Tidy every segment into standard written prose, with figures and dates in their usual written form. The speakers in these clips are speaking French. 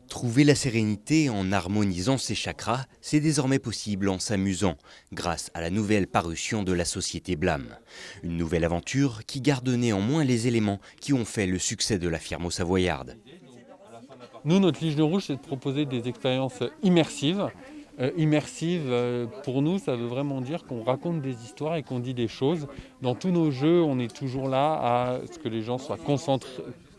Trouver la sérénité en harmonisant ses chakras, c'est désormais possible en s'amusant, grâce à la nouvelle parution de la société Blam. Une nouvelle aventure qui garde néanmoins les éléments qui ont fait le succès de la firme au Savoyarde. Nous, notre Ligne rouge, c'est de proposer des expériences immersives. Pour nous, ça veut vraiment dire qu'on raconte des histoires et qu'on dit des choses. Dans tous nos jeux, on est toujours là à ce que les gens soient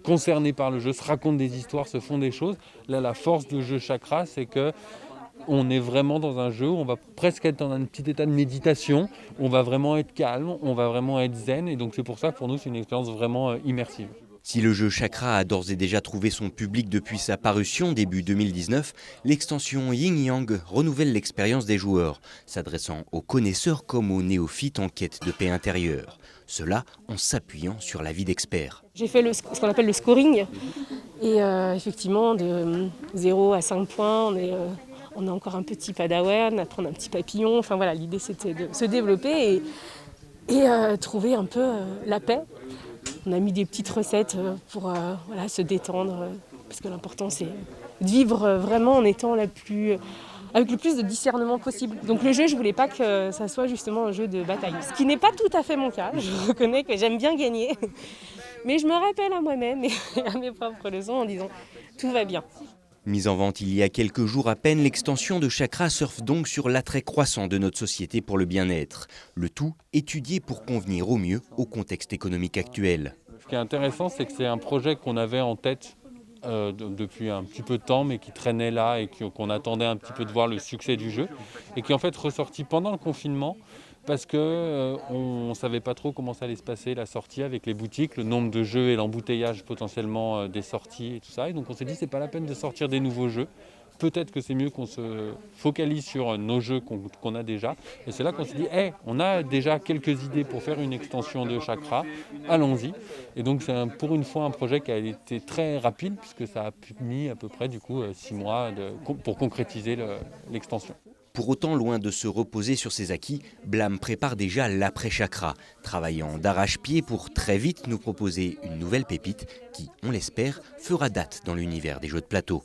concernés par le jeu, se racontent des histoires, se font des choses. Là, la force de jeu Chakra, c'est que on est vraiment dans un jeu où on va presque être dans un petit état de méditation, on va vraiment être calme, on va vraiment être zen, et donc c'est pour ça que pour nous c'est une expérience vraiment immersive. Si le jeu Chakra a d'ores et déjà trouvé son public depuis sa parution début 2019, l'extension Yin Yang renouvelle l'expérience des joueurs, s'adressant aux connaisseurs comme aux néophytes en quête de paix intérieure. Cela en s'appuyant sur l'avis d'experts. J'ai fait ce qu'on appelle le scoring, et effectivement de 0 à 5 points, on est encore un petit padawan, apprendre un petit papillon. Enfin voilà, l'idée c'était de se développer et trouver un peu la paix. On a mis des petites recettes pour voilà, se détendre, parce que l'important c'est de vivre vraiment en étant avec le plus de discernement possible. Donc le jeu, je voulais pas que ça soit justement un jeu de bataille. Ce qui n'est pas tout à fait mon cas, je reconnais que j'aime bien gagner. Mais je me rappelle à moi-même et à mes propres leçons en disant tout va bien. Mise en vente il y a quelques jours à peine, l'extension de Chakra surfe donc sur l'attrait croissant de notre société pour le bien-être. Le tout étudié pour convenir au mieux au contexte économique actuel. Ce qui est intéressant, c'est que c'est un projet qu'on avait en tête depuis un petit peu de temps, mais qui traînait là et qu'on attendait un petit peu de voir le succès du jeu, et qui est en fait ressorti pendant le confinement, parce qu'on ne savait pas trop comment ça allait se passer, la sortie avec les boutiques, le nombre de jeux et l'embouteillage potentiellement des sorties et tout ça. Et donc on s'est dit c'est pas la peine de sortir des nouveaux jeux. Peut-être que c'est mieux qu'on se focalise sur nos jeux qu'on a déjà. Et c'est là qu'on s'est dit, on a déjà quelques idées pour faire une extension de Chakra, allons-y. Et donc c'est pour une fois un projet qui a été très rapide, puisque ça a mis à peu près 6 mois pour concrétiser l'extension. Pour autant, loin de se reposer sur ses acquis, Blam prépare déjà l'après-Chakra, travaillant d'arrache-pied pour très vite nous proposer une nouvelle pépite qui, on l'espère, fera date dans l'univers des jeux de plateau.